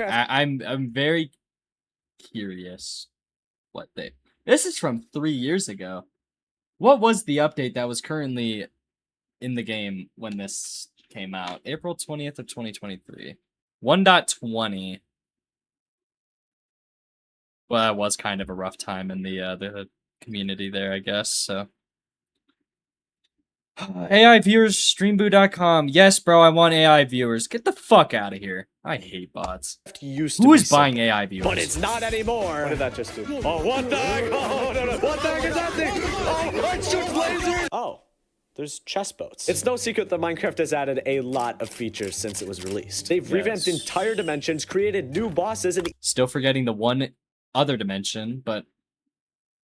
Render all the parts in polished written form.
I'm very curious what they. This is from 3 years ago. What was the update that was currently in the game when this came out? April 20th of 2023. 1.20. Well, that was kind of a rough time in the community there, I guess. So AI viewers, streamboo.com. Yes, bro, I want AI viewers. Get the fuck out of here. I hate bots. Who is buying AI viewers? But it's not anymore. What did that just do? Oh, what the heck? Oh, no. What the heck is that thing? Oh, it shoots lasers. Oh, there's chess boats. It's no secret that Minecraft has added a lot of features since it was released. They've revamped entire dimensions, created new bosses, and still forgetting the one other dimension, but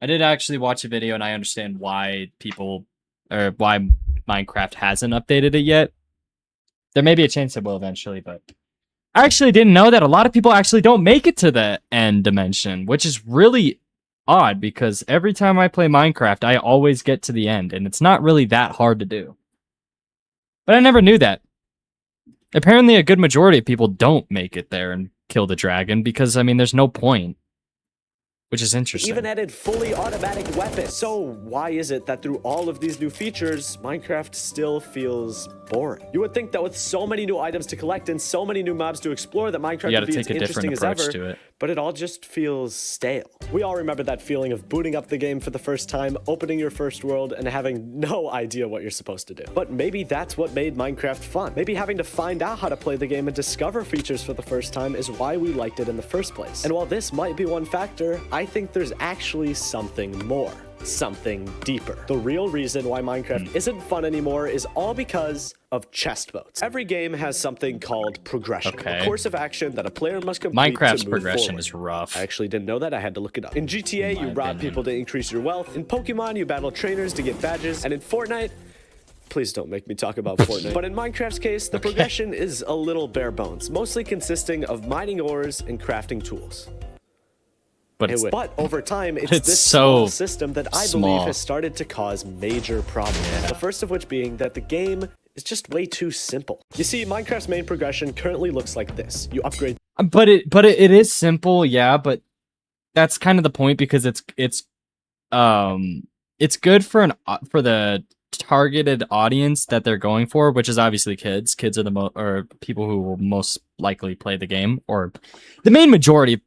I did actually watch a video and I understand why why Minecraft hasn't updated it yet. There may be a chance it will eventually, but I actually didn't know that a lot of people actually don't make it to the end dimension, which is really odd because every time I play Minecraft, I always get to the end, and it's not really that hard to do. But I never knew that. Apparently, a good majority of people don't make it there and kill the dragon because, I mean, there's no point. Which is interesting. Even added fully automatic weapons. So why is it that through all of these new features, Minecraft still feels boring? You would think that with so many new items to collect and so many new mobs to explore that Minecraft would be as interesting as ever, but it all just feels stale. We all remember that feeling of booting up the game for the first time, opening your first world, and having no idea what you're supposed to do. But maybe that's what made Minecraft fun. Maybe having to find out how to play the game and discover features for the first time is why we liked it in the first place. And while this might be one factor, I think there's actually something more. Something deeper. The real reason why Minecraft isn't fun anymore is all because of chest boats. Every game has something called progression, a course of action that a player must complete. Minecraft's progression is rough. I actually didn't know that. I had to look it up. In GTA, you rob people to increase your wealth. In Pokemon, you battle trainers to get badges. And in Fortnite, please don't make me talk about Fortnite. But in Minecraft's case, the progression is a little bare bones, mostly consisting of mining ores and crafting tools. But over time, it's this small system that I believe has started to cause major problems. The first of which being that the game is just way too simple. You see, Minecraft's main progression currently looks like this. You upgrade. But it is simple, yeah. But that's kind of the point because it's good for the targeted audience that they're going for, which is obviously kids. Kids are or people who will most likely play the game, or the main majority.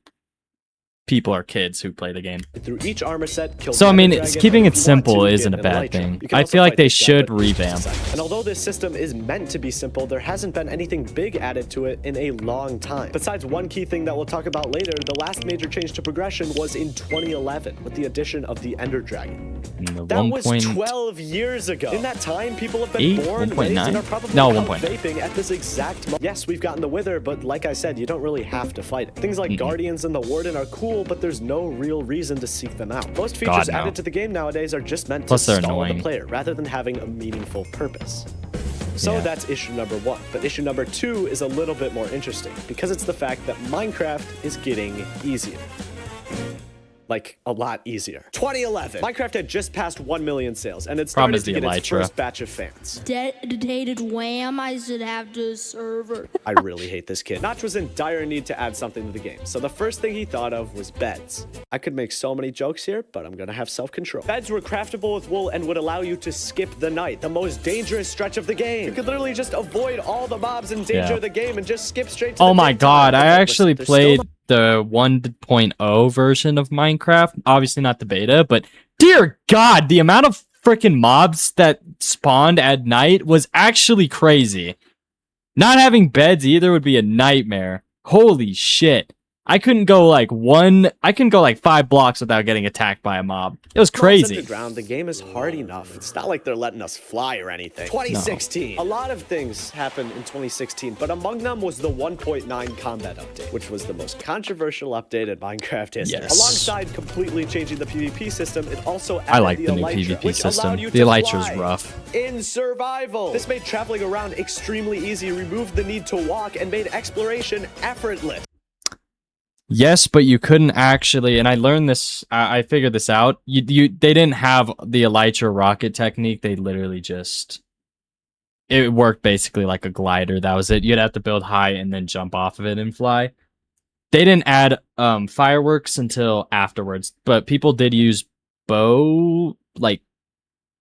People are kids who play the game. Through each armor set, so I mean, keeping it simple isn't a bad thing. I feel like they should revamp. And although this system is meant to be simple, there hasn't been anything big added to it in a long time. Besides one key thing that we'll talk about later, the last major change to progression was in 2011 with the addition of the Ender Dragon. That was 12 years ago. In that time, people have been born, raised, and are probably vaping at this exact moment. Yes, we've gotten the Wither, but like I said, you don't really have to fight it. Things like Guardians and the Warden are cool, but there's no real reason to seek them out. Most features added to the game nowadays are just meant to stall the player rather than having a meaningful purpose. So that's issue number one. But issue number two is a little bit more interesting because it's the fact that Minecraft is getting easier. Like, a lot easier. 2011. Minecraft had just passed 1 million sales, and it started to get its first batch of fans. Dedicated wham, I should have to server. I really hate this kid. Notch was in dire need to add something to the game, so the first thing he thought of was beds. I could make so many jokes here, but I'm gonna have self-control. Beds were craftable with wool and would allow you to skip the night, the most dangerous stretch of the game. You could literally just avoid all the mobs and danger of the game and just skip straight to the my god, I actually played the 1.0 version of Minecraft. Obviously not the beta, but dear god, the amount of freaking mobs that spawned at night was actually crazy. Not having beds either would be a nightmare. Holy shit. I couldn't go like 5 blocks without getting attacked by a mob. It was crazy. Underground, the game is hard enough. It's not like they're letting us fly or anything. 2016. A lot of things happened in 2016, but among them was the 1.9 combat update, which was the most controversial update in Minecraft history. Alongside completely changing the PvP system, it also added the new PvP system. The Elytra's rough. In survival. This made traveling around extremely easy, removed the need to walk, and made exploration effortless. Yes, but you couldn't actually, and I learned this, I figured this out, they didn't have the Elytra rocket technique, they literally just, it worked basically like a glider, that was it. You'd have to build high and then jump off of it and fly. they didn't add fireworks until afterwards, but people did use bow, like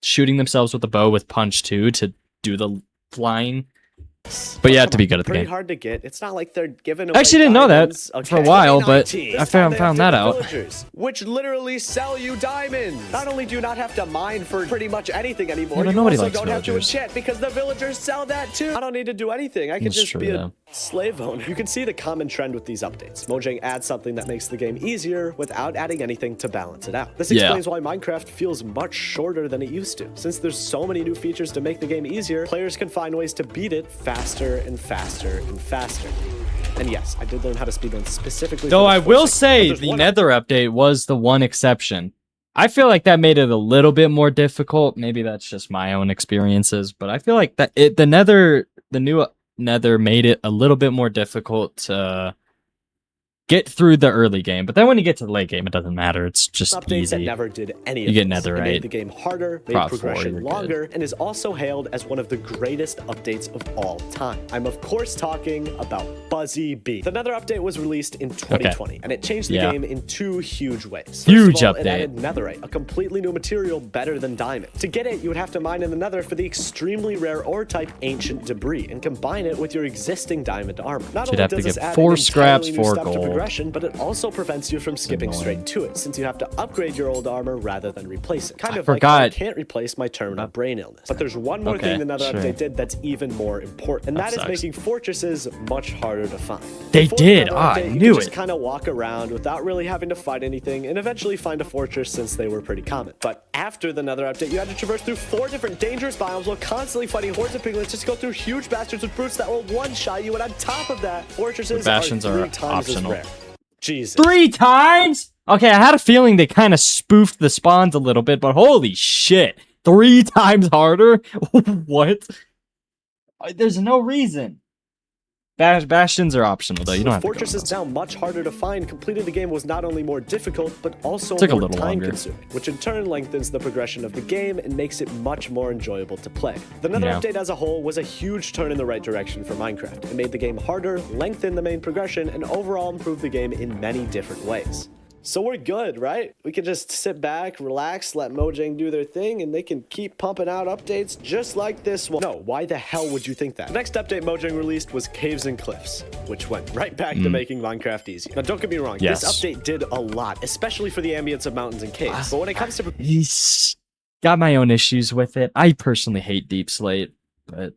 shooting themselves with a bow with punch too to do the flying. But you have to be good at the Pretty game. hard to get. It's not like they're giving away I actually didn't know that diamonds. for a while, but 2019. I This time found they have that out. villagers, which literally sell you diamonds. Not only do you not have to mine for pretty much anything anymore, Yeah, but you nobody also likes don't have to villagers. enchant because the villagers sell that too. I don't need to do anything. I can That's just true, be a though. slave owner. You can see the common trend with these updates. Mojang adds something that makes the game easier without adding anything to balance it out. This Yeah. explains why Minecraft feels much shorter than it used to. Since there's so many new features to make the game easier, players can find ways to beat it faster and faster and faster. And yes, I did learn how to speedrun specifically. Though for I this will voice acting, say but there's the one Nether update was the one exception. I feel like that made it a little bit more difficult. Maybe that's just my own experiences, but I feel like that the new Nether made it a little bit more difficult to get through the early game. But then when you get to the late game, it doesn't matter. It's just update that easy. never did any You of get this. It netherite. made the game harder, made Prop 4, progression you're good. longer, and is also hailed as one of the greatest updates of all time. I'm of course talking about Buzzy Bee. The Nether update was released in 2020, and it changed the Yeah. game in two huge ways. First Huge of all, update. It added netherite, a completely new material better than diamond. To get it, you would have to mine in the nether for the extremely rare ore type Ancient Debris, and combine it with your existing diamond armor. Not You'd only have to does this get add 4 an scraps, entirely new 4 step to gold. progression, but it also prevents you from skipping annoying. straight to it, since you have to upgrade your old armor rather than replace it. Kind of like forgot. how I can't replace my terminal brain illness. But there's one more Okay, thing another sure. update did that's even more important, and That that is sucks. making fortresses much harder to find. They Before did. the Nether Ah, I update, you knew could just it. kind of walk around without really having to fight anything, and eventually find a fortress since they were pretty common. But after the Nether update, you had to traverse through 4 different dangerous biomes while constantly fighting hordes of piglins just to go through huge bastards with brutes that will one-shot you, and on top of that, fortresses The bastions are are 3 times optional. as rare. Jesus. 3 times? Okay, I had a feeling they kind of spoofed the spawns a little bit, but holy shit. 3 times harder? What? There's no reason. Bastions are optional, though. You don't With have to go on fortresses those. now much harder to find, completing the game was not only more difficult, but also Took a more little longer. time-consuming, which in turn lengthens the progression of the game and makes it much more enjoyable to play. The Nether Yeah. update as a whole was a huge turn in the right direction for Minecraft. It made the game harder, lengthened the main progression, and overall improved the game in many different ways. So we're good, right? We can just sit back, relax, let Mojang do their thing, and they can keep pumping out updates just like this one. No, why the hell would you think that? The next update Mojang released was Caves and Cliffs, which went right back to making Minecraft easy. Now, don't get me wrong, Hmm. Yes. this update did a lot, especially for the ambience of mountains and caves. But when it comes to He's got my own issues with it. I personally hate Deep Slate, but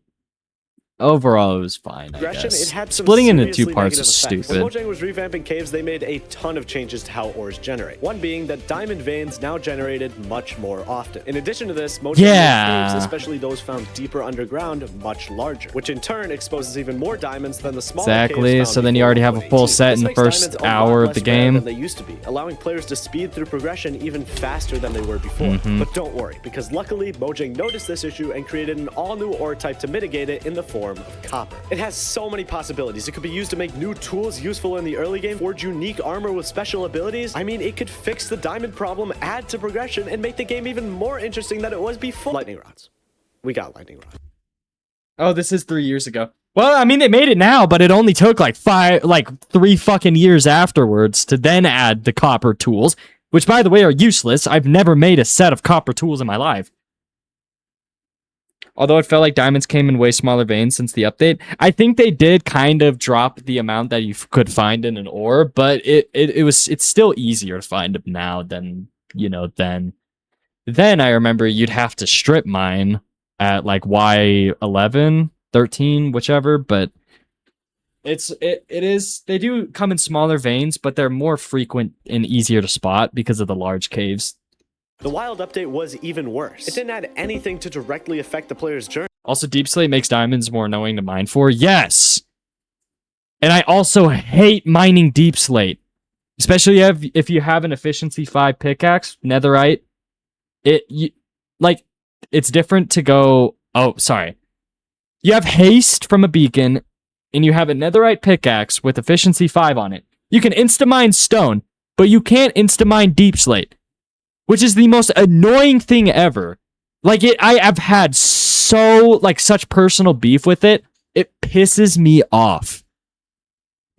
overall it was fine, I progression, guess. it had some Splitting into 2 seriously parts negative is effects. stupid. When Mojang was revamping caves, they made a ton of changes to how ores generate. One being that diamond veins now generated much more often. In addition to this, Mojang Yeah. made caves, especially those found deeper underground, much larger, which in turn exposes even more diamonds than the smaller Exactly, caves found so then you before already have a 1.18. full set in This the makes first diamonds a lot hour of less the rare game. than they used to be, allowing players to speed through progression even faster than they were before. Mm-hmm. But don't worry, because luckily Mojang noticed this issue and created an all-new ore type to mitigate it in the form of copper. It has so many possibilities. It could be used to make new tools useful in the early game, forge unique armor with special abilities. I mean, it could fix the diamond problem, add to progression, and make the game even more interesting than it was before. Lightning rods. We got lightning rods. Oh, this is 3 years ago. Well, I mean, they made it now, but it only took like 3 fucking years afterwards to then add the copper tools, which, by the way, are useless. I've never made a set of copper tools in my life. Although it felt like diamonds came in way smaller veins since the update, I think they did kind of drop the amount that you could find in an ore, but it's still easier to find them now than, then. Then I remember you'd have to strip mine at like Y11, 13, whichever, but it is they do come in smaller veins, but they're more frequent and easier to spot because of the large caves. The wild update was even worse. It didn't add anything to directly affect the player's journey. Also, Deep Slate makes diamonds more annoying to mine for. Yes! And I also hate mining Deep Slate. Especially if you have an efficiency 5 pickaxe, netherite. It's different to go... Oh, sorry. You have haste from a beacon, and you have a netherite pickaxe with efficiency 5 on it. You can insta-mine stone, but you can't insta-mine Deep Slate. Which is the most annoying thing ever. I've had such personal beef with it. It pisses me off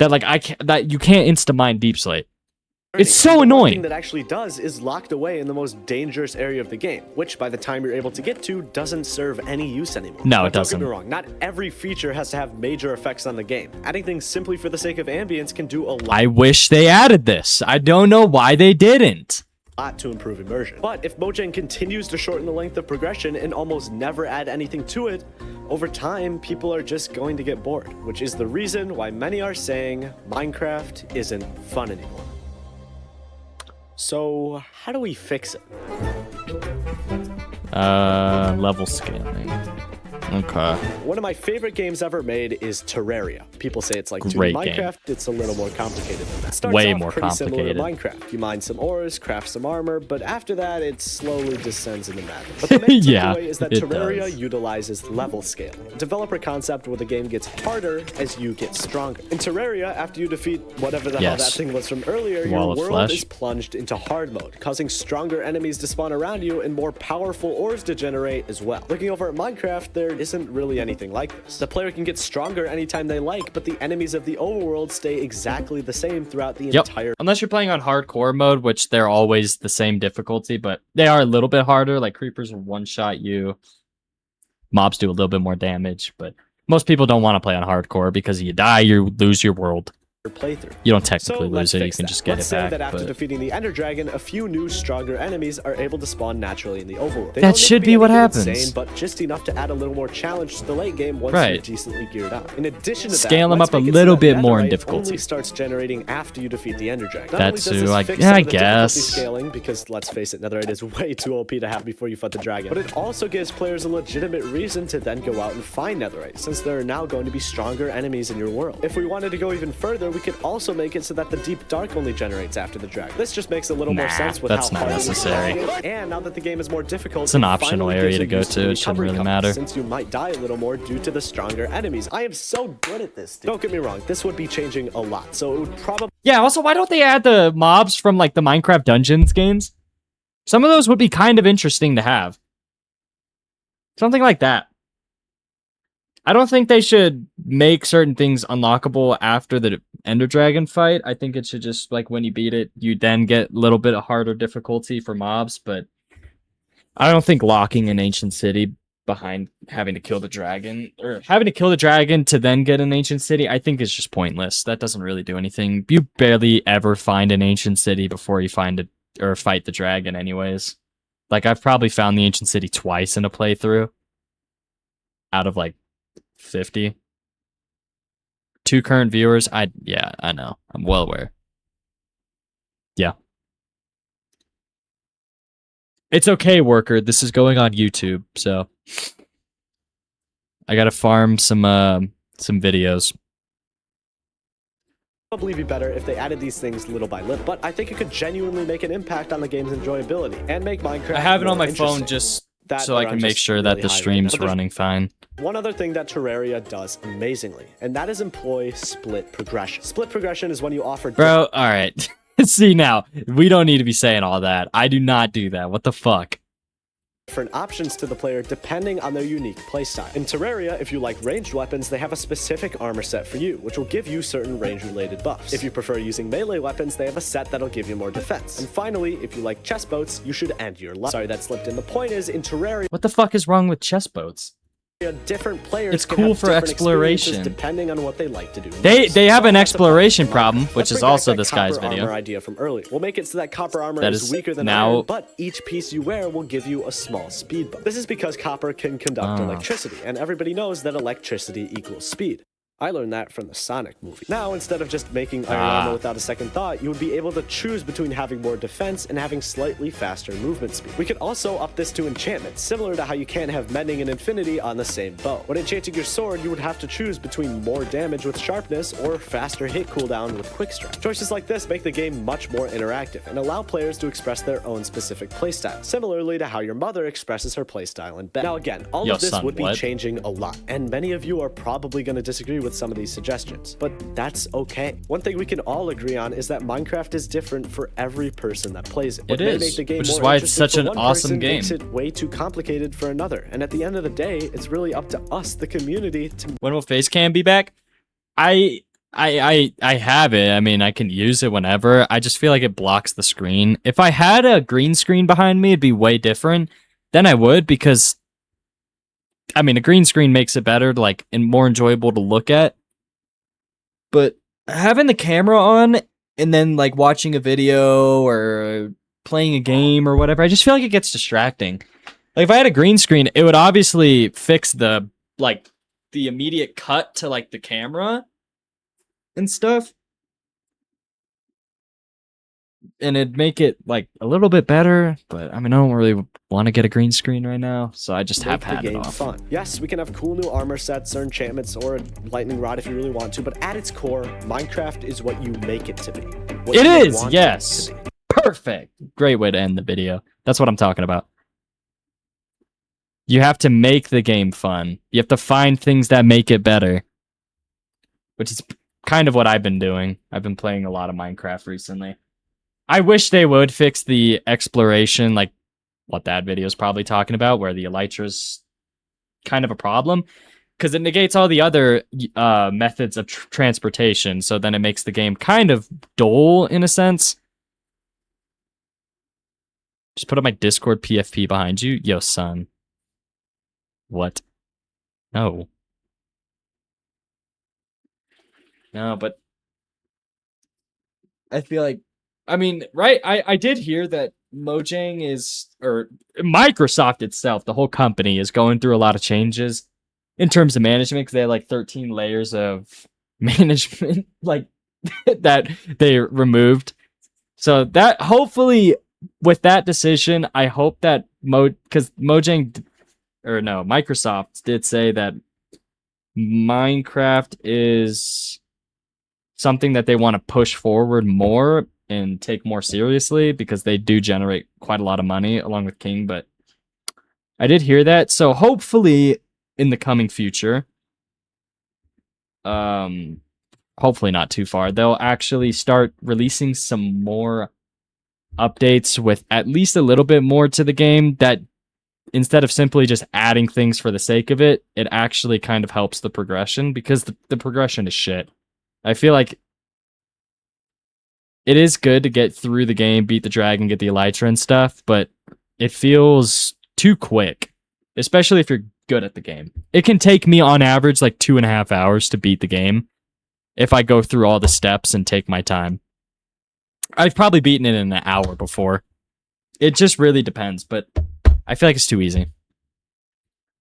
that like that you can't insta mine Deep Slate. It's so The one annoying. thing that actually does is locked away in the most dangerous area of the game, which by the time you're able to get to doesn't serve any use anymore. No, Now, it doesn't. Don't get me wrong, not every feature has to have major effects on the game. Adding things simply for the sake of ambience can do a I wish they added this. I don't know why they didn't. lot to improve immersion. But if Mojang continues to shorten the length of progression and almost never add anything to it, over time, people are just going to get bored, which is the reason why many are saying Minecraft isn't fun anymore. So, how do we fix it? Level scaling. Okay. One of my favorite games ever made is Terraria. People say it's like 2D Great Minecraft. game. It's a little more complicated than that. Starts Way off more pretty similar to complicated. Minecraft. You mine some ores, craft some armor, but after that, it slowly descends into madness. But the main Yeah, takeaway is that it Terraria does. utilizes level scale, a developer concept where the game gets harder as you get stronger. In Terraria, after you defeat whatever the hell that Yes. thing was from earlier, Wall your of world Flesh. is plunged into hard mode, causing stronger enemies to spawn around you and more powerful ores to generate as well. Looking over at Minecraft, there isn't really anything like this. The player can get stronger anytime they like, but the enemies of the overworld stay exactly the same throughout the Yep. entire. Unless you're playing on hardcore mode, which they're always the same difficulty, but they are a little bit harder. Like creepers will one-shot you. Mobs do a little bit more damage, but most people don't want to play on hardcore because you die, you lose your world. Playthrough. You don't So technically let's lose it, you fix can that. just get Let's it say back. that after But defeating the Ender Dragon, a few new, stronger enemies are able to spawn naturally in the overworld. They That don't need to should be what anything happens. insane, but just enough to add a little more challenge to the late game once Right. you're decently geared up. In addition to Scale that, them let's up a make it so little that bit more in netherite difficulty. Only starts generating after you defeat the Ender Dragon. Not That's only does this like- fix yeah, some I of the difficulty guess. scaling, because let's face it, netherite is way too OP to have before you fight the dragon. But it also gives players a legitimate reason to then go out and find netherite, since there are now going to be stronger enemies in your world. If we wanted to go even further, we could also make it so that the deep dark only generates after the dragon. This just makes a little more Nah, sense with that's how not hard it is. necessary. And now that the game is more difficult, It's an it optional finally area gives to you go useful to. It shouldn't recovery really combos, matter. since you might die a little more due to the stronger enemies. I am so good at this, dude. Don't get me wrong, this would be changing a lot, so it would probably yeah, also, why don't they add the mobs from like the Minecraft Dungeons games? Some of those would be kind of interesting to have. Something like that. I don't think they should make certain things unlockable after the Ender Dragon fight. I think it should just, like, when you beat it, you then get a little bit harder difficulty for mobs, but I don't think locking an ancient city behind having to kill the dragon, or having to kill the dragon to then get an ancient city, I think is just pointless. That doesn't really do anything. You barely ever find an ancient city before you find it, or fight the dragon anyways. Like, I've probably found the ancient city twice in a playthrough. Out of, like, 50. 2 current viewers. Yeah, I know. I'm well aware. Yeah. It's okay, worker. This is going on YouTube, so I gotta farm some videos. probably be better if they added these things little by little. But I think it could genuinely make an impact on the game's enjoyability and make Minecraft I have it on more my phone interesting. just That so I or can I'm make just sure that really the high right stream's now. But there's running fine. one other thing that Terraria does amazingly, and that is employ split progression. Split progression is when you offer Bro, alright. See now, we don't need to be saying all that. I do not do that. What the fuck? different options to the player depending on their unique playstyle. In Terraria, if you like ranged weapons, they have a specific armor set for you, which will give you certain range-related buffs. If you prefer using melee weapons, they have a set that'll give you more defense. And finally, if you like chest boats, you should end your life. Sorry, that slipped in. The point is, in Terraria, What the fuck is wrong with chest boats? different players It's can cool have for different exploration. experiences depending on what they like to do. They most. have an So that's a exploration problem. problem, which Let's is bring back also that this guy's copper video. armor idea from earlier. We'll make it so that copper armor That is is weaker than now- iron, but each piece you wear will give you a small speed buff. This is because copper can conduct Ah. electricity, and everybody knows that electricity equals speed. I learned that from the Sonic movie. Now, instead of just making iron armor without a second thought, you would be able to choose between having more defense and having slightly faster movement speed. We could also up this to enchantment, similar to how you can't have mending and infinity on the same bow. When enchanting your sword, you would have to choose between more damage with sharpness or faster hit cooldown with quick strike. Choices like this make the game much more interactive and allow players to express their own specific playstyle, similarly to how your mother expresses her playstyle in bed. Now again, all Yo, of this son, would be what? changing a lot, and many of you are probably going to disagree with some of these suggestions, but that's okay. One thing we can all agree on is that Minecraft is different for every person that plays it. What It may is, make the game which is more why it's interesting such for an one awesome person game. makes it way too complicated for another. And at the end of the day, it's really up to us, the community, to When will FaceCam be back? I I have it. I mean, I can use it whenever. I just feel like it blocks the screen. If I had a green screen behind me, it'd be way different. Then I would, because I mean, a green screen makes it better, like, and more enjoyable to look at. But having the camera on and then like watching a video or playing a game or whatever, I just feel like it gets distracting. Like if I had a green screen, it would obviously fix the like the immediate cut to like the camera and stuff. And it'd make it like a little bit better, but I mean I don't really want to get a green screen right now, so I just have Make the had it game off. fun. Yes, we can have cool new armor sets or enchantments or a lightning rod if you really want to, but at its core, Minecraft is what you make it to be. What It you is, want yes. to be. Perfect. Great way to end the video. That's what I'm talking about. You have to make the game fun. You have to find things that make it better. Which is kind of what I've been doing. I've been playing a lot of Minecraft recently. I wish they would fix the exploration, like what that video is probably talking about, where the elytra's kind of a problem. Because it negates all the other methods of transportation, so then it makes the game kind of dull in a sense. Just put up my Discord PFP behind you. Yo, son. What? No. No, but I feel like, I mean, right? I did hear that Mojang is, or Microsoft itself, the whole company, is going through a lot of changes in terms of management, because they had like 13 layers of management, like, that they removed. So that, hopefully, with that decision, I hope that because Mojang, or no, Microsoft did say that Minecraft is something that they want to push forward more and take more seriously, because they do generate quite a lot of money along with King. But I did hear that, so hopefully in the coming future, hopefully not too far, they'll actually start releasing some more updates with at least a little bit more to the game, that instead of simply just adding things for the sake of it, it actually kind of helps the progression, because the progression is shit. I feel like it is good to get through the game, beat the dragon, get the elytra and stuff, but it feels too quick, especially if you're good at the game. It can take me on average like 2.5 hours to beat the game if I go through all the steps and take my time. I've probably beaten it in an hour before. It just really depends, but I feel like it's too easy.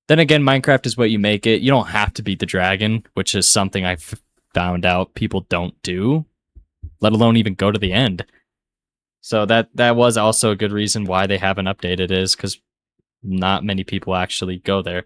Then again, Minecraft is what you make it. You don't have to beat the dragon, which is something I've found out people don't do, let alone even go to the end. So that was also a good reason why they haven't updated, is because not many people actually go there.